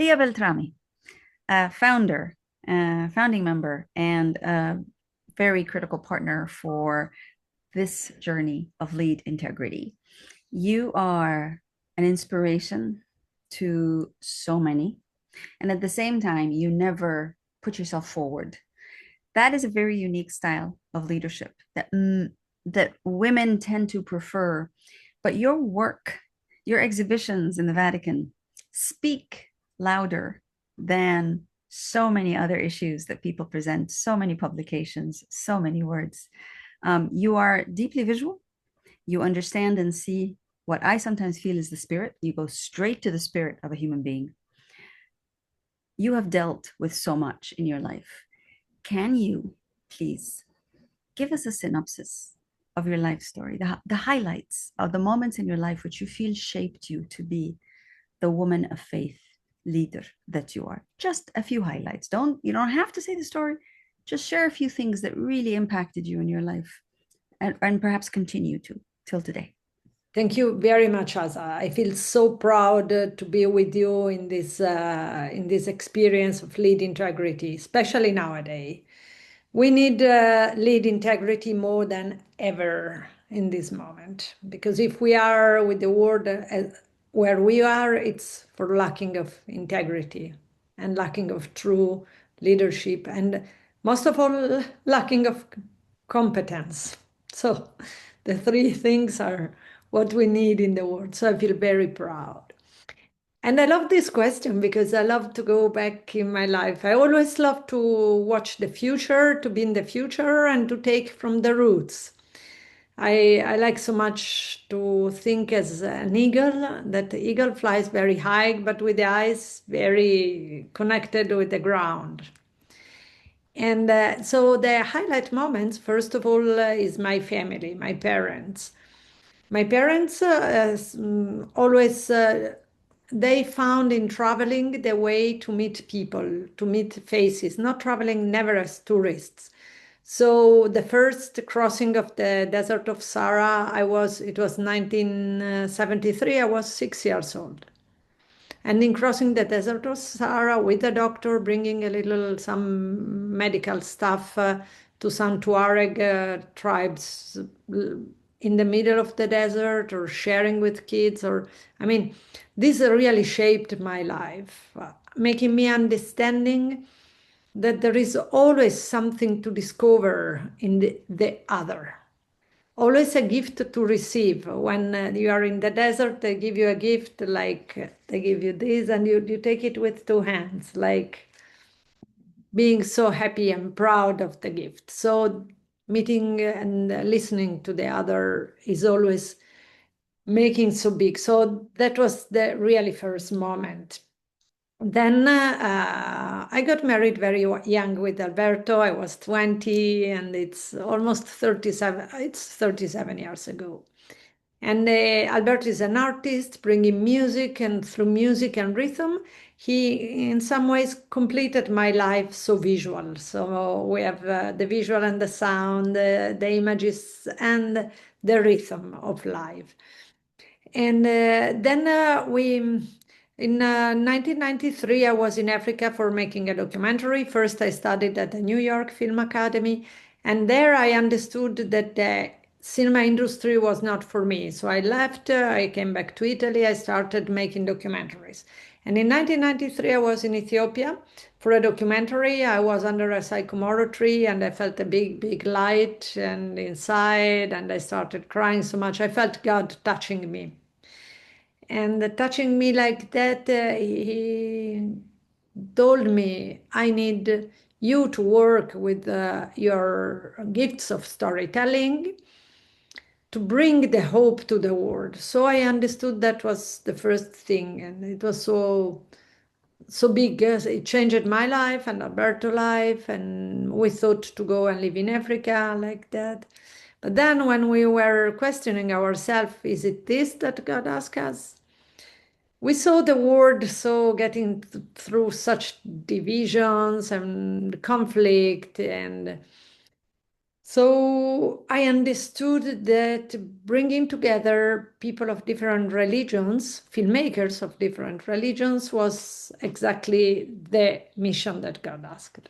Lia Beltrami, founding member, and a very critical partner for this journey of lead integrity. You are an inspiration to so many, and at the same time, you never put yourself forward. That is a very unique style of leadership that women tend to prefer. But your work, your exhibitions in the Vatican speak louder than so many other issues that people present, so many publications, so many words. You are deeply visual. You understand and see what I sometimes feel is the spirit. You go straight to the spirit of a human being. You have dealt with so much in your life. Can you please give us a synopsis of your life story, the highlights of the moments in your life which you feel shaped you to be the woman of faith leader that you are? Just a few highlights. You don't have to say the story. Just share a few things that really impacted you in your life and perhaps continue to till today. Thank you very much, Asa. I feel so proud to be with you in this experience of lead integrity, especially nowadays. We need lead integrity more than ever in this moment, because if we are with the world where we are, it's for lacking of integrity and lacking of true leadership, and most of all, lacking of competence. So the three things are what we need in the world. So I feel very proud. And I love this question because I love to go back in my life. I always love to watch the future, to be in the future, and to take from the roots. I like so much to think as an eagle, that the eagle flies very high, but with the eyes very connected with the ground. And so the highlight moments, first of all, is my family, my parents. My parents always they found in traveling the way to meet people, to meet faces, not traveling never as tourists. So the first crossing of the desert of Sahara, it was 1973, I was 6 years old. And in crossing the desert of Sahara with a doctor, bringing a little, some medical stuff to some Tuareg tribes in the middle of the desert, or sharing with kids, I mean, this really shaped my life, making me understanding that there is always something to discover in the other. Always a gift to receive. When you are in the desert, they give you a gift, like they give you this, and you take it with two hands, like being so happy and proud of the gift. So meeting and listening to the other is always making so big. So that was the really first moment. Then I got married very young with Alberto. I was 20, and it's almost 37. It's 37 years ago. And Alberto is an artist bringing music, and through music and rhythm, he in some ways completed my life so visual. So we have the visual and the sound, the images and the rhythm of life. And then in 1993, I was in Africa for making a documentary. First, I studied at the New York Film Academy, and there I understood that the cinema industry was not for me. So I left, I came back to Italy, I started making documentaries. And in 1993, I was in Ethiopia for a documentary. I was under a sycamore tree, and I felt a big, big light and inside, and I started crying so much. I felt God touching me. And touching me like that, he told me, I need you to work with your gifts of storytelling to bring the hope to the world. So I understood that was the first thing, and it was so big. It changed my life and Alberto's life, and we thought to go and live in Africa like that. But then when we were questioning ourselves, is it this that God asked us? We saw the world so getting through such divisions and conflict, and So I understood that bringing together people of different religions, filmmakers of different religions, was exactly the mission that God asked.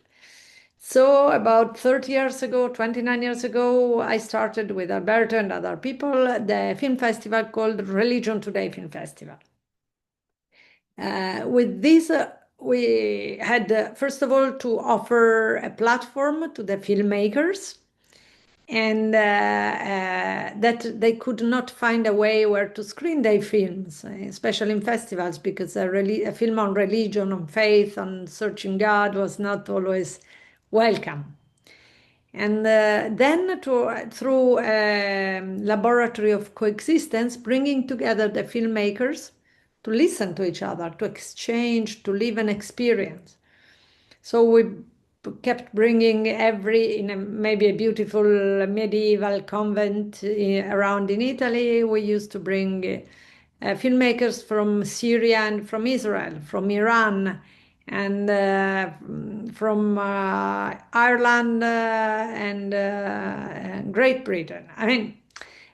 So about 30 years ago, 29 years ago, I started with Alberto and other people the film festival called Religion Today Film Festival. With this, we had, first of all, to offer a platform to the filmmakers and that they could not find a way where to screen their films, especially in festivals, because a film on religion, on faith, on searching God was not always welcome. And then through a laboratory of coexistence, bringing together the filmmakers to listen to each other, to exchange, to live an experience. So we kept bringing in maybe a beautiful medieval convent around in Italy. We used to bring filmmakers from Syria and from Israel, from Iran, and from Ireland and Great Britain. I mean,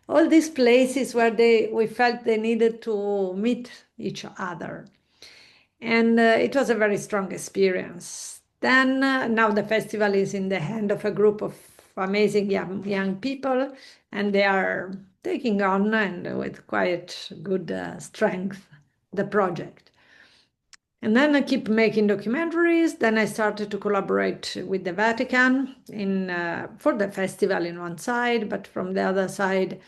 all these places where we felt they needed to meet each other. And it was a very strong experience. Then now the festival is in the hand of a group of amazing young people, and they are taking on and with quite good strength the project. And then I keep making documentaries. Then I started to collaborate with the Vatican for the festival in one side, but from the other side,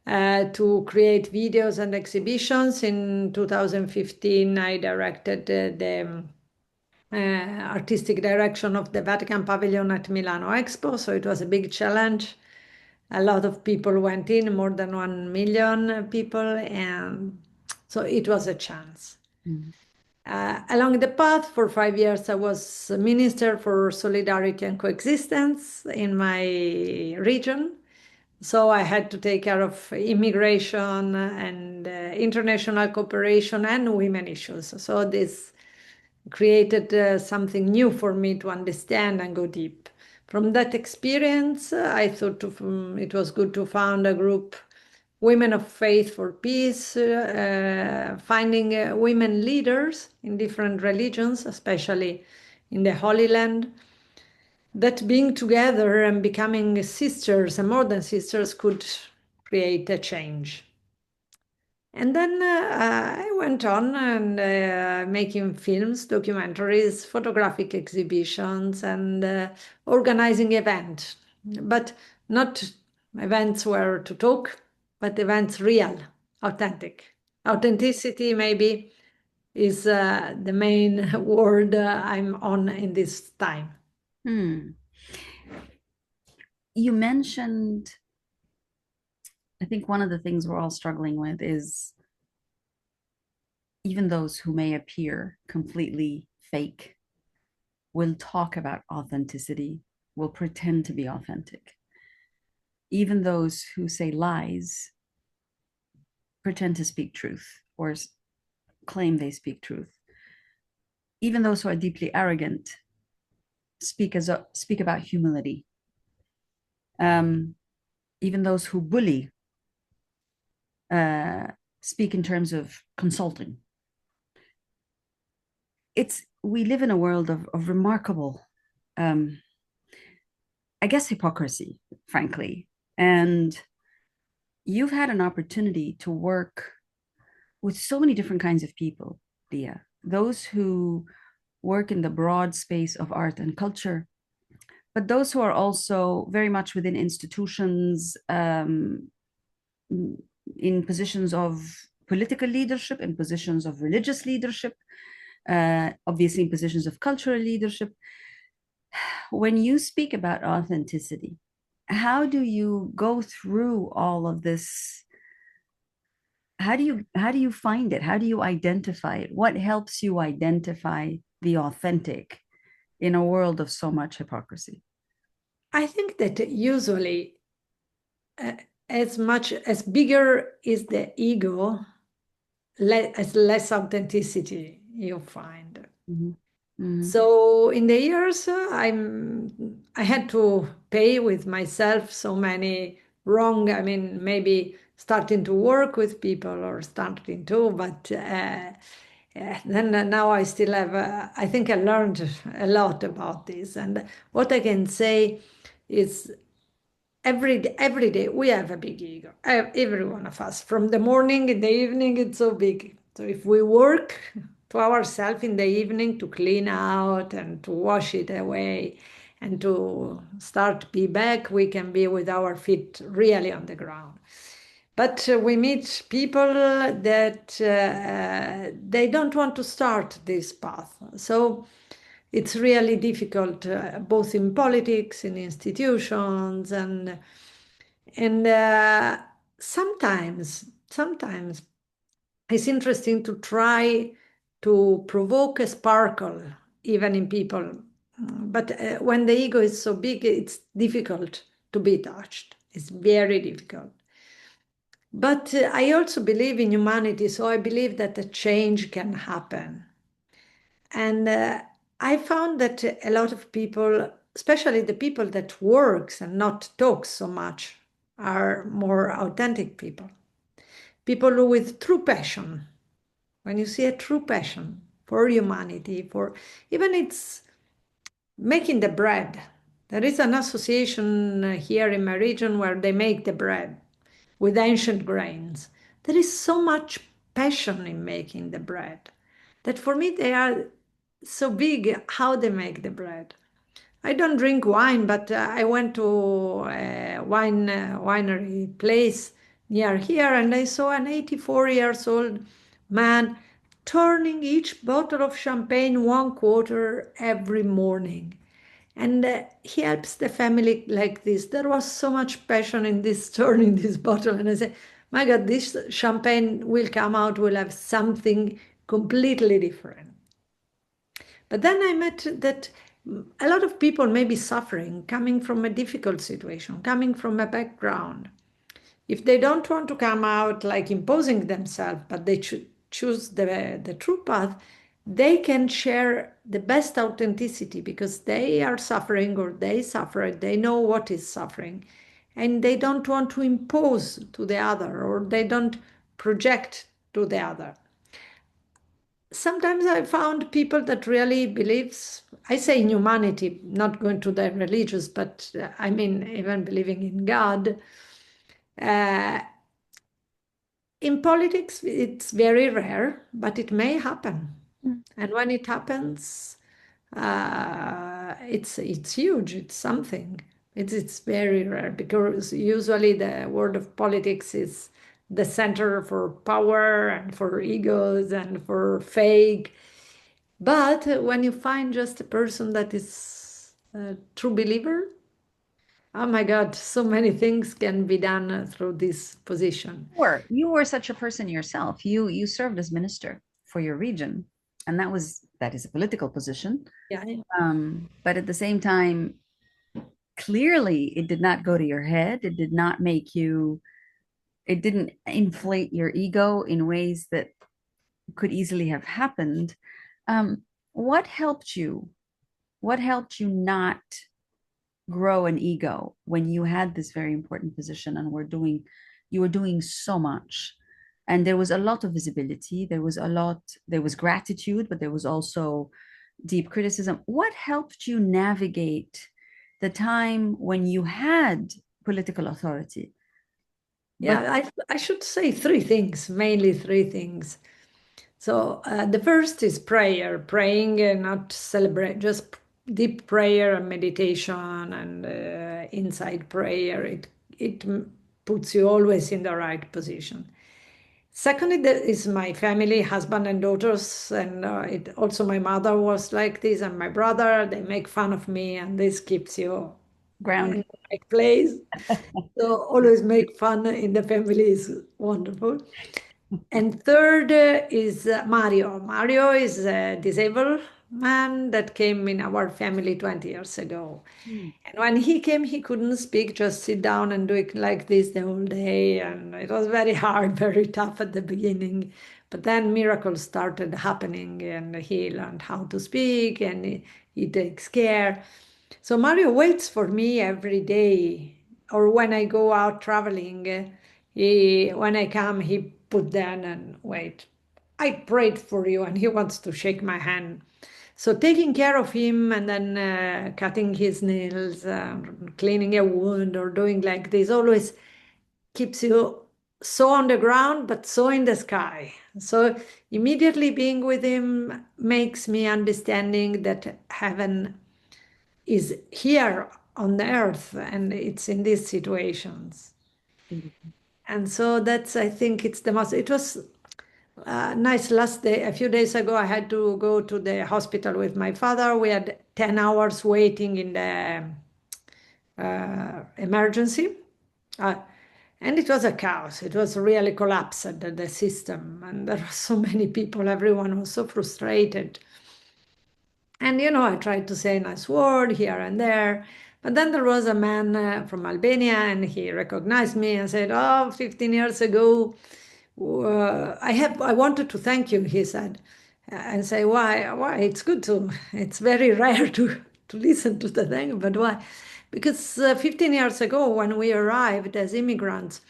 to create videos and exhibitions. In 2015, I directed the artistic direction of the Vatican Pavilion at Milano Expo. So it was a big challenge. A lot of people went in, more than 1 million people, and so it was a chance. Mm. Along the path for 5 years, I was a minister for solidarity and coexistence in my region. So I had to take care of immigration and international cooperation and women issues. So this created something new for me to understand and go deep. From that experience, I thought it was good to found a group, Women of Faith for Peace, finding women leaders in different religions, especially in the Holy Land, that being together and becoming sisters and more than sisters could create a change. And then I went on and making films, documentaries, photographic exhibitions, and organizing events. But not events where to talk, but events real, authentic. Authenticity, maybe, is the main word I'm on in this time. Hmm. You mentioned, I think one of the things we're all struggling with is even those who may appear completely fake will talk about authenticity, will pretend to be authentic. Even those who say lies pretend to speak truth or claim they speak truth. Even those who are deeply arrogant speak about humility. Um, Even those who bully uh, speak in terms of consulting. We live in a world of remarkable, um, I guess, hypocrisy, frankly. And you've had an opportunity to work with so many different kinds of people, Lia. Those who work in the broad space of art and culture, but those who are also very much within institutions, in positions of political leadership, in positions of religious leadership, obviously in positions of cultural leadership. When you speak about authenticity, how do you go through all of this? How do you find it? How do you identify it? What helps you identify the authentic in a world of so much hypocrisy? I think that usually, uh, as much as bigger is the ego, as less authenticity you find. Mhm. Mm. So in the years, I had to pay with myself so many wrong. I mean, maybe starting to work with people or starting to, but then now I still have. I think I learned a lot about this, and what I can say is every day we have a big ego, every one of us, from the morning in the evening. It's so big, so if we work to ourselves in the evening to clean out and to wash it away and to start be back, we can be with our feet really on the ground. But we meet people that they don't want to start this path, so it's really difficult, both in politics, in institutions, and sometimes it's interesting to try to provoke a sparkle even in people. But when the ego is so big, it's difficult to be touched. It's very difficult. But I also believe in humanity, so I believe that a change can happen. And I found that a lot of people, especially the people that works and not talks so much, are more authentic people. People who with true passion. When you see a true passion for humanity, for even it's making the bread. There is an association here in my region where they make the bread with ancient grains. There is so much passion in making the bread that for me they are so big how they make the bread. I don't drink wine, but I went to a winery place near here and I saw an 84 years old man turning each bottle of champagne one quarter every morning. And he helps the family like this. There was so much passion in this turning this bottle. And I said, my God, this champagne will come out, will have something completely different. But then I met that a lot of people may be suffering, coming from a difficult situation, coming from a background. If they don't want to come out like imposing themselves, but they should choose the true path, they can share the best authenticity because they are suffering or they suffer, they know what is suffering, and they don't want to impose to the other or they don't project to the other. Sometimes I found people that really believes, I say in humanity, not going to the religious, but I mean even believing in God. Uh, in politics, it's very rare, but it may happen. Mm. And when it happens, it's huge. It's something. It's very rare because usually the world of politics is the center for power and for egos and for fake. But when you find just a person that is a true believer, oh my God, so many things can be done through this position. You were such a person yourself. You served as minister for your region, and that is a political position. Yeah, yeah. But at the same time, clearly it did not go to your head. It did not make you, it didn't inflate your ego in ways that could easily have happened. Um, what helped you? What helped you not grow an ego when you had this very important position and you were doing so much? And there was a lot of visibility. There was gratitude, but there was also deep criticism. What helped you navigate the time when you had political authority, but Yeah, I should say three things, mainly three things. So the first is prayer, praying and not celebrate, just deep prayer and meditation and inside prayer. It puts you always in the right position. Secondly, there is my family, husband and daughters, and it also my mother was like this, and my brother. They make fun of me, and this keeps you in grounded? the right place. So always make fun in the family is wonderful. And third is Mario. Mario is a disabled man that came in our family 20 years ago. Hmm. And when he came, he couldn't speak, just sit down and do it like this the whole day. And it was very hard, very tough at the beginning. But then miracles started happening, and he learned how to speak, and he takes care. So Mario waits for me every day, or when I go out traveling, when I come, he put down and wait. I prayed for you, and he wants to shake my hand. So taking care of him and then cutting his nails, cleaning a wound, or doing like this always keeps you so on the ground, but so in the sky. So immediately being with him makes me understanding that heaven is here on the earth, and it's in these situations. And so that's, I think it's the most, it was nice last day. A few days ago, I had to go to the hospital with my father. We had 10 hours waiting in the emergency. Uh, and it was a chaos. It was really collapsed, the system. And there were so many people. Everyone was so frustrated. And, I tried to say a nice word here and there. But then there was a man from Albania, and he recognized me and said, "Oh, 15 years ago, I wanted to thank you," he said. And say, "Why? Why? It's good to, it's very rare to listen to the thing, but why?" Because 15 years ago, when we arrived as immigrants,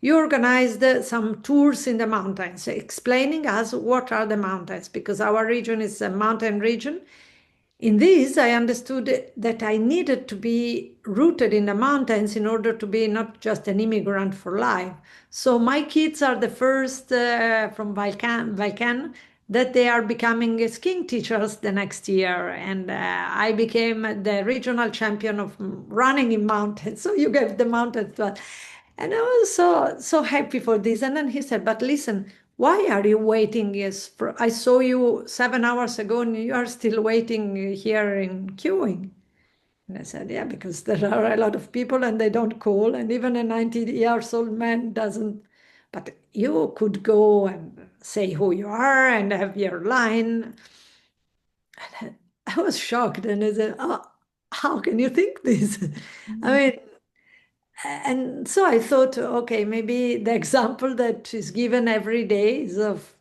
you organized some tours in the mountains, explaining us what are the mountains, because our region is a mountain region. In this, I understood that I needed to be rooted in the mountains in order to be not just an immigrant for life. So my kids are the first from Balkan that they are becoming skiing teachers the next year. And I became the regional champion of running in mountains. So you gave the mountains to us. And I was so happy for this. And then he said, "But listen, why are you waiting? Yes, I saw you 7 hours ago, and you are still waiting here in queuing." And I said, "Yeah, because there are a lot of people and they don't call, and even a 90 years old man doesn't. But you could go and say who you are and have your line." And I was shocked, and I said, "Oh, how can you think this?" I Mhm. mean, and so I thought, okay, maybe the example that is given every day is of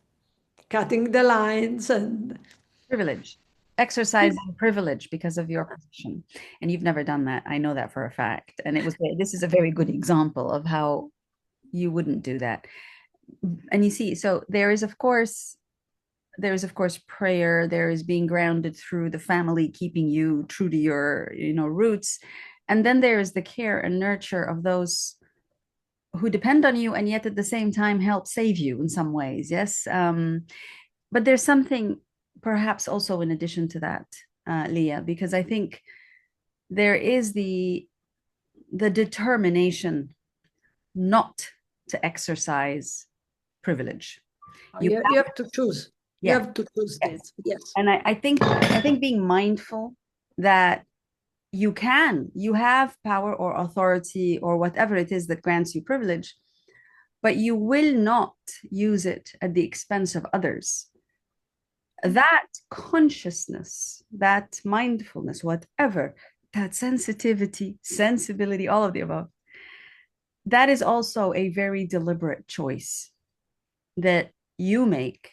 cutting the lines and Privilege, exercising privilege because of your position. And you've never done that. I know that for a fact. And this is a very good example of how you wouldn't do that. And you see, so there is of course prayer, there is being grounded through the family, keeping you true to your, roots. And then there is the care and nurture of those who depend on you and yet at the same time help save you in some ways. Yes. But there's something perhaps also in addition to that, Leah, because I think there is the determination not to exercise privilege. You you have to choose. You Yes, have to choose yes. this. Yes. And I think being mindful that you have power or authority or whatever it is that grants you privilege, but you will not use it at the expense of others. That consciousness, that mindfulness, whatever, that sensibility, all of the above, that is also a very deliberate choice that you make,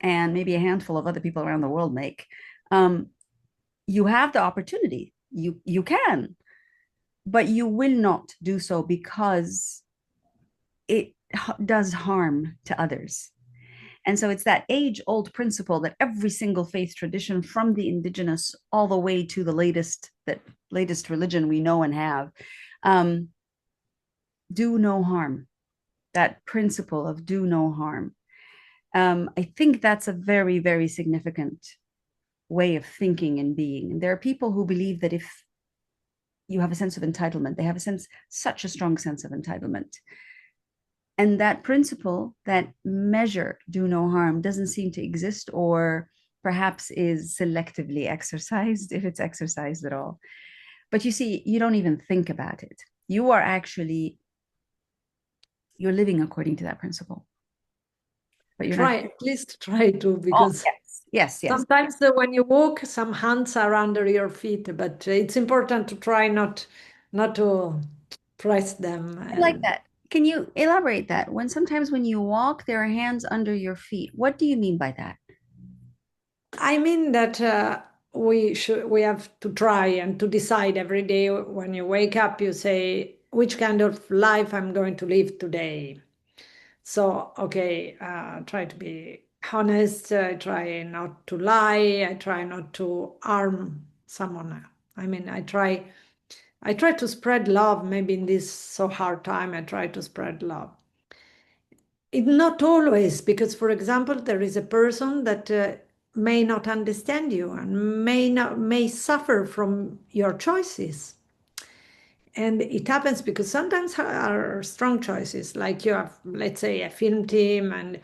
and maybe a handful of other people around the world make. Um, you have the opportunity. You can, but you will not do so because it does harm to others. And so it's that age old principle that every single faith tradition, from the indigenous all the way to the latest religion we know and have, um, do no harm. That principle of do no harm. I think that's a very, very significant way of thinking and being. And there are people who believe that if you have a sense of entitlement, they have such a strong sense of entitlement. And that principle, that measure, do no harm, doesn't seem to exist, or perhaps is selectively exercised, if it's exercised at all. But you see, you don't even think about it. You are actually, you're living according to that principle, but you're not. Try, at least try to, Oh, because yes, yes, yes. sometimes when you walk, some hands are under your feet, but it's important to try not to press them. I like And that. Can you elaborate that? When sometimes when you walk, there are hands under your feet. What do you mean by that? I mean that we have to try and to decide every day when you wake up, you say, which kind of life I'm going to live today. So, okay, try to be honest. I try not to lie. I try not to harm someone. I mean, I try to spread love. Maybe in this so hard time, I try to spread love. It not always, because for example, there is a person that may not understand you and may suffer from your choices. And it happens because sometimes are strong choices, like you have, let's say, a film team, and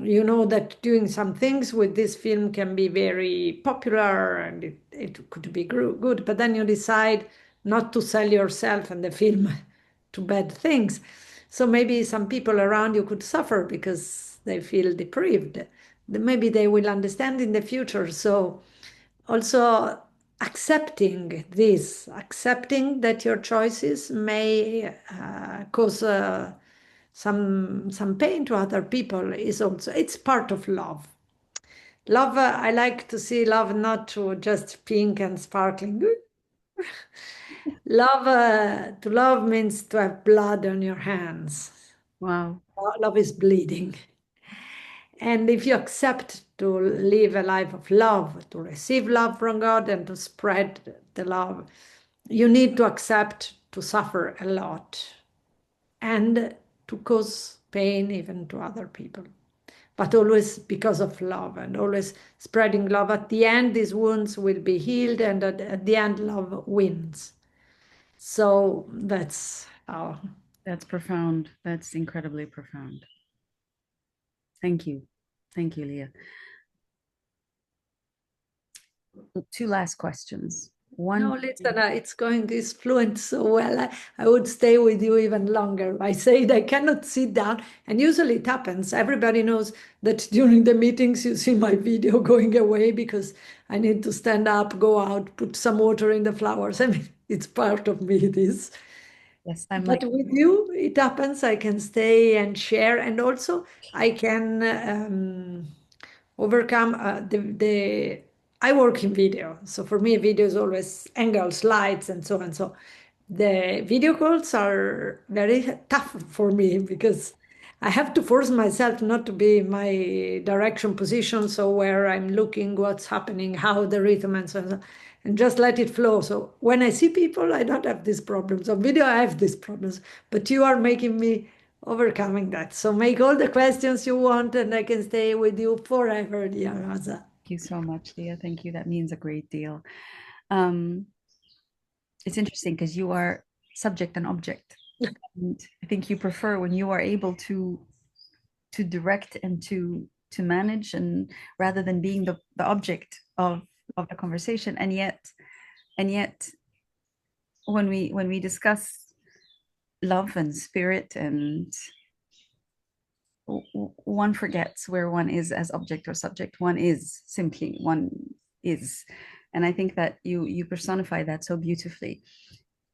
you know that doing some things with this film can be very popular and it could be good, but then you decide not to sell yourself and the film to bad things. So maybe some people around you could suffer because they feel deprived. Maybe they will understand in the future. So also accepting this, accepting that your choices may cause some pain to other people is also it's part of love. Love, I like to see love not to just pink and sparkling. Love, to love means to have blood on your hands. Wow. Love is bleeding. And if you accept to live a life of love, to receive love from God and to spread the love, you need to accept to suffer a lot and to cause pain even to other people. But always because of love and always spreading love. At the end, these wounds will be healed, and at the end, love wins. So that's how. That's profound. That's incredibly profound. Thank you. Thank you, Leah. Two last questions. No, One, listen, it's going this fluent so well. I would stay with you even longer. I said I cannot sit down, and usually it happens. Everybody knows that during the meetings you see my video going away because I need to stand up, go out, put some water in the flowers. I mean, it's part of me, this. yes, I'm But like, with you, it happens. I can stay and share, and also I can overcome the. I work in video, so for me, video is always angles, lights, and so on. So the video calls are very tough for me because I have to force myself not to be in my direction position, so where I'm looking what's happening, how the rhythm and so on, and just let it flow. So when I see people, I don't have these problems. On video, I have these problems, but you are making me overcoming that. So make all the questions you want, and I can stay with you forever, dear Raza. thank you so much, Leah. Thank you. That means a great deal. Um, it's interesting because you are subject and object. And I think you prefer when you are able to direct and to manage and rather than being the object of the conversation. And yet when we discuss love and spirit and one forgets where one is as object or subject. One is simply one is. And I think that you personify that so beautifully.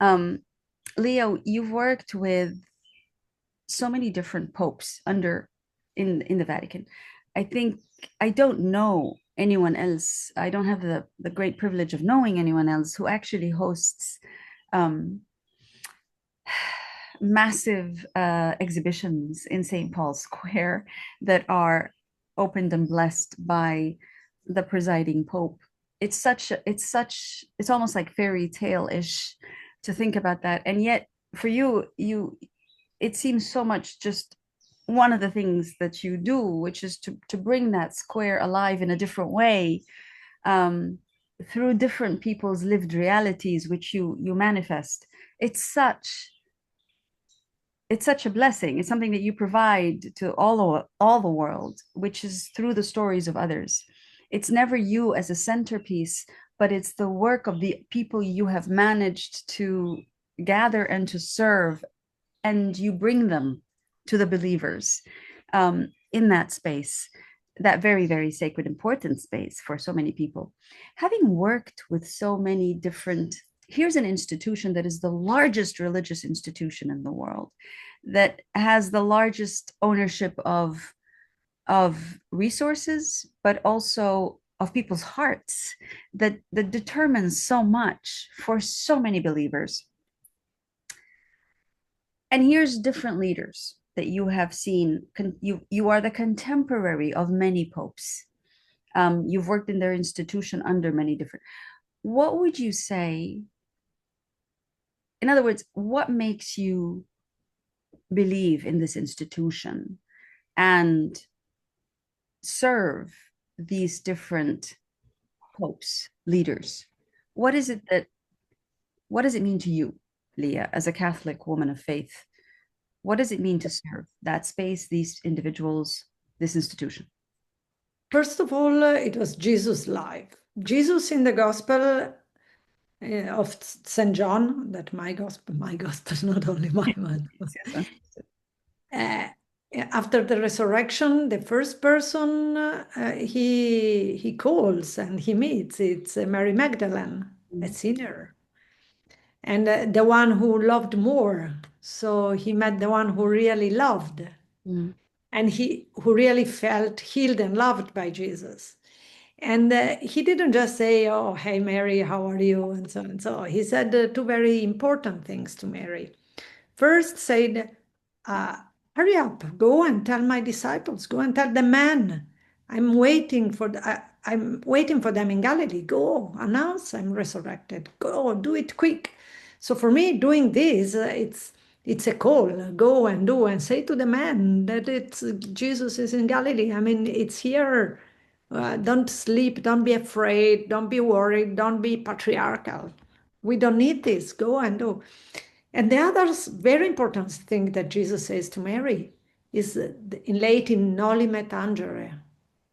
Um, Leo, you've worked with so many different popes under in the Vatican. I think I don't know anyone else. I don't have the great privilege of knowing anyone else who actually hosts um, massive exhibitions in St. Paul's Square that are opened and blessed by the presiding pope. It's almost like fairy tale-ish to think about that. And yet for you it seems so much just one of the things that you do, which is to bring that square alive in a different way, um, through different people's lived realities, which you manifest. It's such it's such a blessing. It's something that you provide to all the world, which is through the stories of others. It's never you as a centerpiece, but it's the work of the people you have managed to gather and to serve, and you bring them to the believers in that space, that very, very sacred, important space for so many people. Having worked with so many different, here's an institution that is the largest religious institution in the world, that has the largest ownership of resources, but also of people's hearts, that determines so much for so many believers. And here's different leaders that you have seen. You are the contemporary of many popes. You've worked in their institution under many different. What would you say? In other words, what makes you believe in this institution and serve these different popes, leaders? What is it that, what does it mean to you, Lia, as a Catholic woman of faith? What does it mean to serve that space, these individuals, this institution? First of all, it was Jesus' life. Jesus in the Gospel of St. John, that my gospel, not only my one. Yes, yes, understood. Uh, After the resurrection, the first person he calls and he meets, it's Mary Magdalene, a Mm, sinner, and the one who loved more. So he met the one who really loved, mm, and he who really felt healed and loved by Jesus. And he didn't just say, "Oh, hey Mary, how are you?" and so and so. He said two very important things to Mary. First, said, uh, "Hurry up, go and tell my disciples, go and tell the man. I'm waiting for them in Galilee. Go, announce I'm resurrected. Go, do it quick." So for me, doing this, it's a call. Go and do and say to the man that it's Jesus is in Galilee. I mean, it's here. Don't sleep. Don't be afraid. Don't be worried. Don't be patriarchal. We don't need this. Go and do. And the other very important thing that Jesus says to Mary is in Latin, noli me tangere,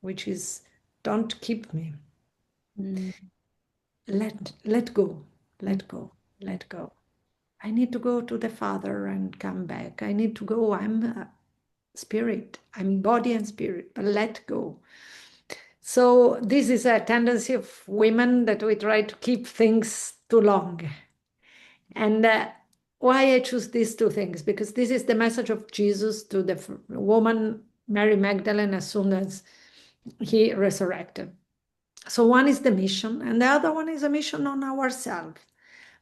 which is don't keep me. mm, Let go, mm, let go, let go. I need to go to the Father and come back. I need to go. I'm a spirit. I'm body and spirit, but let go. So this is a tendency of women that we try to keep things too long. And why I choose these two things? Because this is the message of Jesus to the woman Mary Magdalene as soon as he resurrected. So one is the mission, and the other one is a mission on ourselves,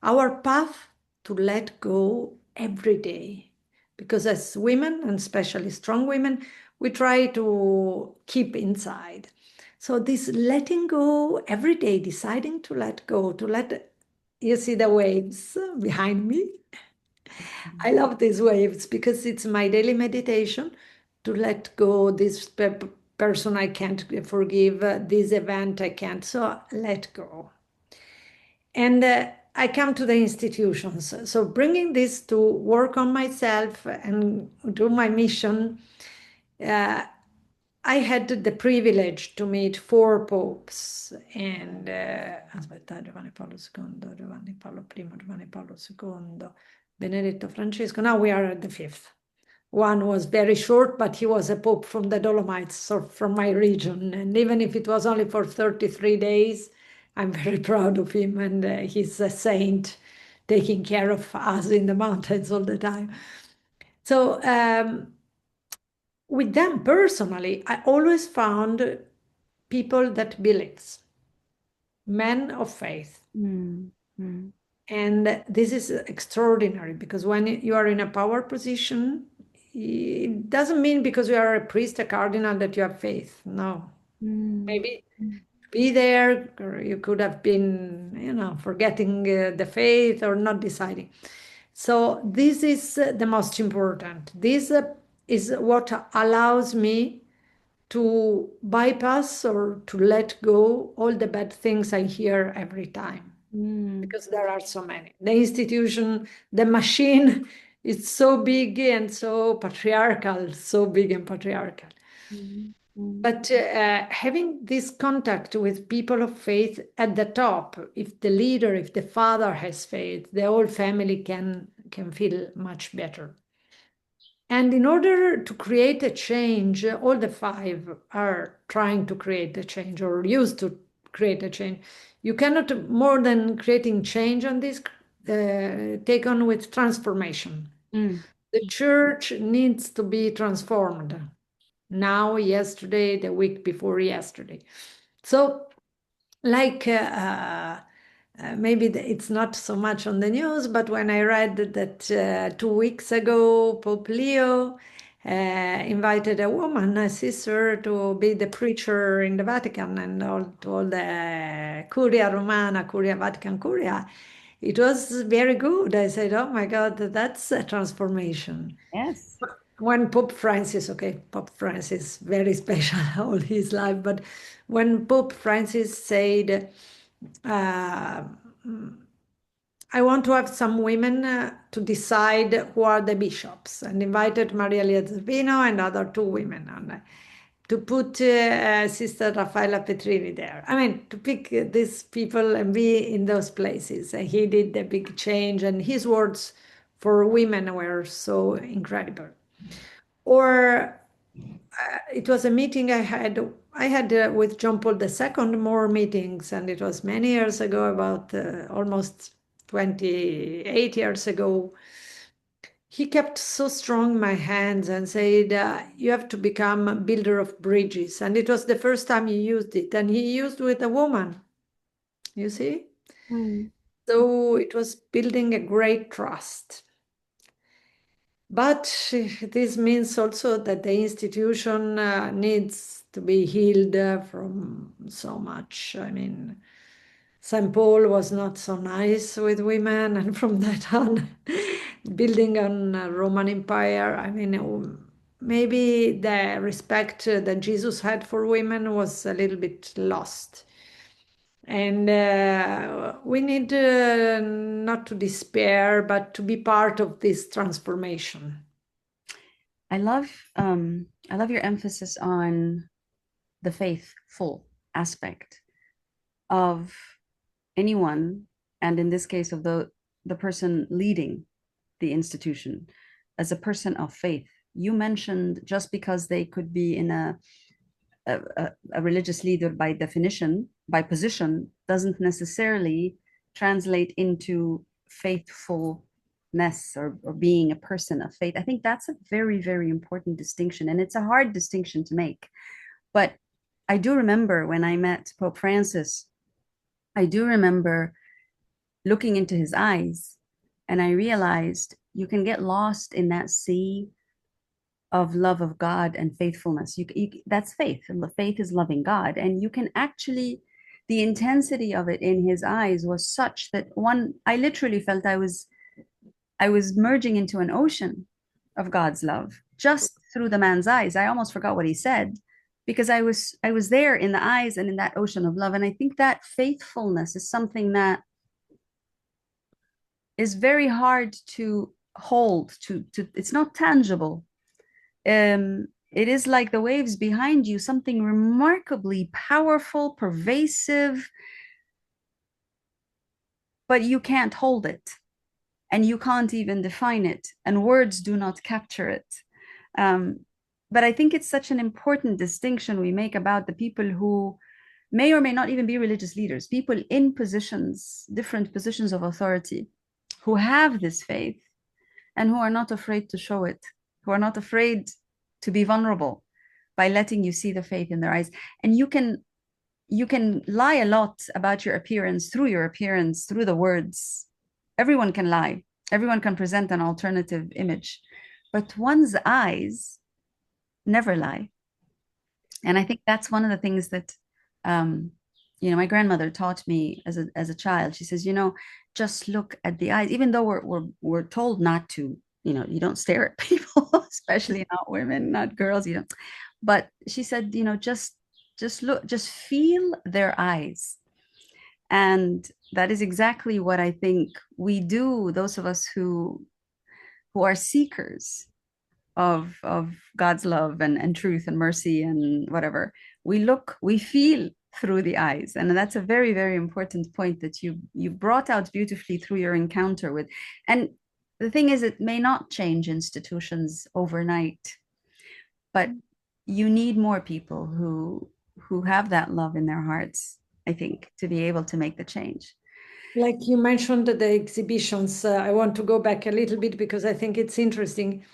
our path to let go every day. Because as women, and especially strong women, we try to keep inside. So this letting go every day, deciding to let go, to let you see the waves behind me. I love these waves because it's my daily meditation to let go this person I can't forgive, this event I can't. So let go. And I come to the institutions. So bringing this to work on myself and do my mission, uh, I had the privilege to meet four popes and aspetta, Giovanni Paolo II, Giovanni Paolo I, Giovanni Paolo II, Benedetto Francesco. Now we are at the fifth. One was very short, but he was a pope from the Dolomites, so from my region. And even if it was only for 33 days, I'm very proud of him. And he's a saint taking care of us in the mountains all the time. So with them personally, I always found people that believes, men of faith. mm, mm, And this is extraordinary because when you are in a power position, it doesn't mean because you are a priest, a cardinal, that you have faith. No. mm, Maybe be there, or you could have been, forgetting the faith or not deciding. So this is the most important. This is what allows me to bypass or to let go all the bad things I hear every time mm, because there are so many. The institution, the machine is so big and so patriarchal, so big and patriarchal. mm, mm, But having this contact with people of faith at the top, if the leader, if the father has faith, the whole family can feel much better. And in order to create a change, all the five are trying to create a change or used to create a change. You cannot, more than creating change on this, take on with transformation. mm. The church needs to be transformed now, yesterday, the week before yesterday. So, like, maybe it's not so much on the news, but when I read that 2 weeks ago, Pope Leo invited a woman, a sister, to be the preacher in the Vatican and to all the Curia Romana, Curia Vatican Curia, it was very good. I said, oh my God, that's a transformation. Yes. When Pope Francis, okay, Pope Francis, very special all his life, but when Pope Francis said, uh, I want to have some women to decide who are the bishops, and invited Maria Liazzavino and other two women on, to put Sister Raffaella Petrini there. I mean, to pick these people and be in those places. And he did the big change, and his words for women were so incredible. Or it was a meeting I had with John Paul II, more meetings, and it was many years ago, about almost 28 years ago. He kept so strong my hands and said, you have to become a builder of bridges. And it was the first time he used it, and he used with a woman, you see? Mm. So it was building a great trust. But this means also that the institution needs to be healed from so much. I mean, St. Paul was not so nice with women, and from that on, building on Roman Empire, I mean, maybe the respect that Jesus had for women was a little bit lost. And we need not to despair, but to be part of this transformation. I love your emphasis on the faithful aspect of anyone, and in this case of the person leading the institution as a person of faith. You mentioned just because they could be in a religious leader by definition, by position, doesn't necessarily translate into faithfulness or being a person of faith. I think that's a very, very important distinction. And it's a hard distinction to make. But I do remember when I met Pope Francis, I do remember looking into his eyes, and I realized you can get lost in that sea of love of God and faithfulness. That's faith. And faith is loving God. And you can actually, the intensity of it in his eyes was such that I literally felt I was merging into an ocean of God's love just through the man's eyes. I almost forgot what he said because I was there in the eyes and in that ocean of love. And I think that faithfulness is something that is very hard to hold, to it's not tangible. It is like the waves behind you, something remarkably powerful, pervasive, but you can't hold it and you can't even define it, and words do not capture it. Um, but I think it's such an important distinction we make about the people who may or may not even be religious leaders, people in positions, different positions of authority, who have this faith and who are not afraid to show it, who are not afraid to be vulnerable by letting you see the faith in their eyes. And you can lie a lot about your appearance, through the words. Everyone can lie. Everyone can present an alternative image, but one's eyes never lie. And I think that's one of the things that my grandmother taught me as a child. She says, just look at the eyes, even though we're told not to. You don't stare at people, especially not women, not girls. But she said, just look, just feel their eyes. And that is exactly what I think we do, those of us who are seekers of God's love and truth and mercy and whatever. We feel through the eyes. And that's a very, very important point that you brought out beautifully through your encounter with. And the thing is, it may not change institutions overnight, but you need more people who have that love in their hearts, I think, to be able to make the change. Like you mentioned the exhibitions, I want to go back a little bit because I think it's interesting.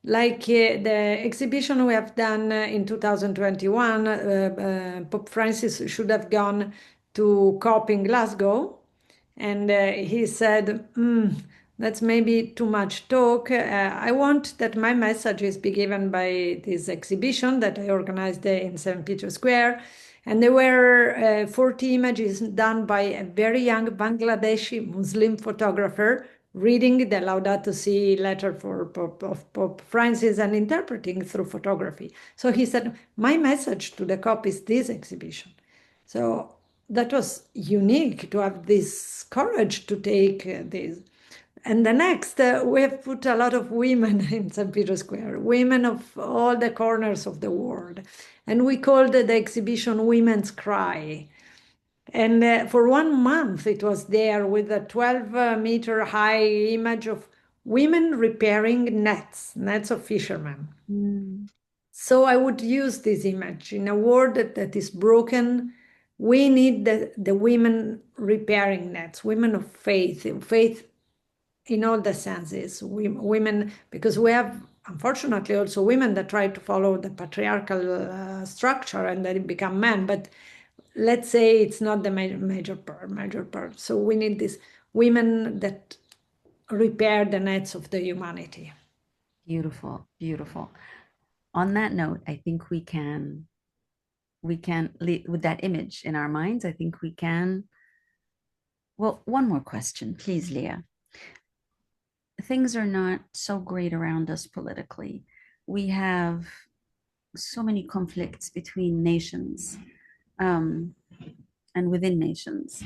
Like the exhibition we have done in 2021, Pope Francis should have gone to COP in Glasgow, and he said, that's maybe too much talk. I want that my messages be given by this exhibition that I organized in St. Peter's Square. And there were 40 images done by a very young Bangladeshi Muslim photographer reading the Laudato Si letter of Pope Francis and interpreting through photography. So he said, my message to the COP is this exhibition. So that was unique to have this courage to take this. And the next, we have put a lot of women in St. Peter's Square, women of all the corners of the world. And we called the exhibition Women's Cry. And for 1 month, it was there with a 12-meter high image of women repairing nets of fishermen. Mm, So I would use this image in a world that is broken. We need the women repairing nets, women of faith, faith in all the senses. Women, because we have unfortunately also women that try to follow the patriarchal structure and then become men. But let's say it's not the major part. So we need these women that repair the nets of the humanity. beautiful, beautiful. On that note, I think with that image in our minds, I think we can. Well, one more question, please, Leah. Things are not so great around us politically. We have so many conflicts between nations, um, and within nations.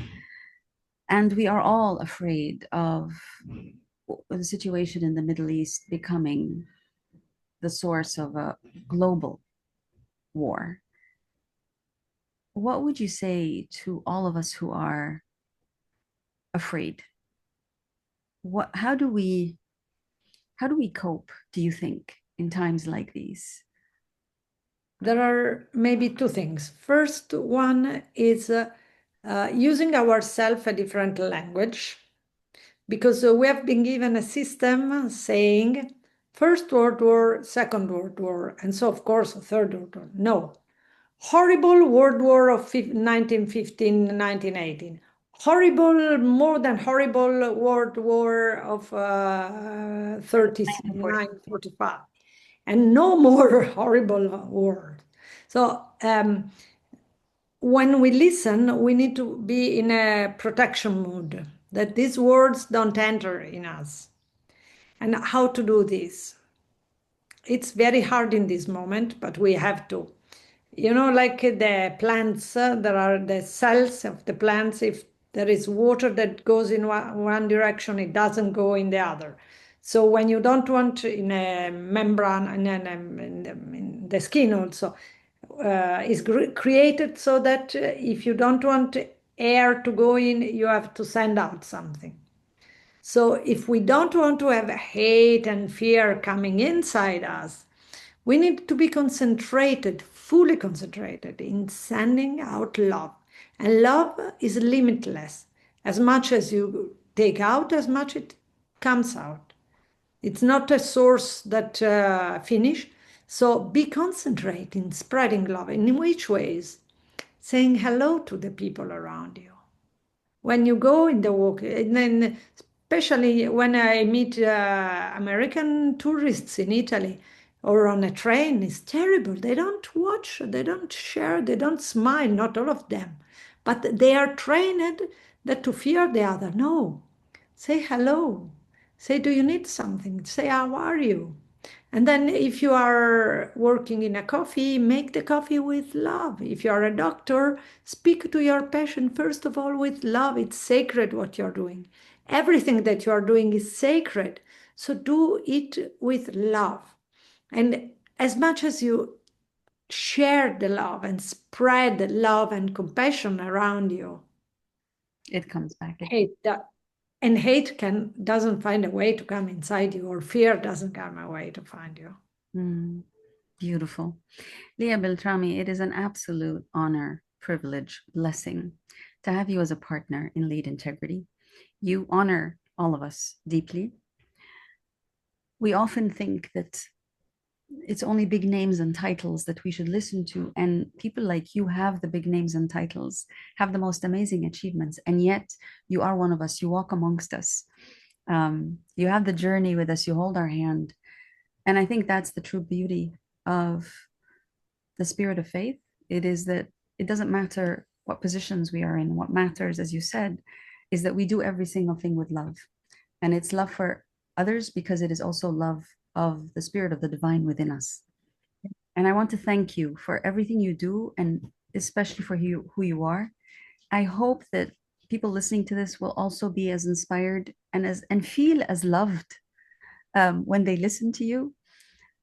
And we are all afraid of the situation in the Middle East becoming the source of a global war. What would you say to all of us who are afraid? What, how do we cope, do you think, in times like these? There are maybe two things. First one is using ourselves a different language, because we have been given a system saying First World War, Second World War, and so of course Third World War. No. Horrible World War of 1915, 1918. Horrible, more than horrible World War of 39, 45. And no more horrible war. So when we listen, we need to be in a protection mood, that these words don't enter in us. And how to do this? It's very hard in this moment, but we have to. You know, like the plants, there are the cells of the plants. If there is water that goes in one direction, it doesn't go in the other. So when you don't want in a membrane and in the skin also, is created so that if you don't want air to go in, you have to send out something. So if we don't want to have hate and fear coming inside us, we need to be concentrated, fully concentrated in sending out love. And love is limitless. As much as you take out, as much it comes out. It's not a source that finish. So be concentrated in spreading love. And in which ways? Saying hello to the people around you when you go in the walk, and then especially when I meet American tourists in Italy or on a train, it's terrible. They don't watch, they don't share, they don't smile, not all of them. But they are trained that to fear the other. No, say hello. Say, do you need something? Say, how are you? And then if you are working in a coffee, make the coffee with love. If you are a doctor, speak to your patient first of all with love. It's sacred what you're doing. Everything that you are doing is sacred. So do it with love. And as much as you share the love and spread the love and compassion around you, It comes back again. hate that and hate can doesn't find a way to come inside you, or fear doesn't come a way to find you. Mm, beautiful. Lia Beltrami, it is an absolute honor, privilege, blessing to have you as a partner in Lead Integrity. You honor all of us deeply. We often think that it's only big names and titles that we should listen to. And people like you have the big names and titles, have the most amazing achievements. And yet you are one of us. You walk amongst us. You have the journey with us. You hold our hand. And I think that's the true beauty of the spirit of faith. It is that it doesn't matter what positions we are in. What matters, as you said, is that we do every single thing with love. And it's love for others because it is also love of the spirit of the divine within us. And I want to thank you for everything you do and especially for who you are. I hope that people listening to this will also be as inspired and feel as loved when they listen to you,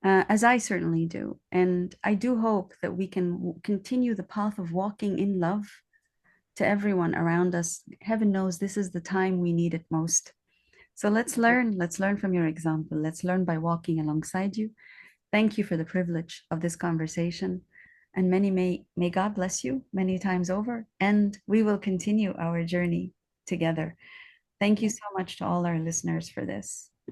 as I certainly do. And I do hope that we can continue the path of walking in love to everyone around us. Heaven knows this is the time we need it most. So let's learn. Let's learn from your example. Let's learn by walking alongside you. Thank you for the privilege of this conversation. And may God bless you many times over. And we will continue our journey together. Thank you so much to all our listeners for this.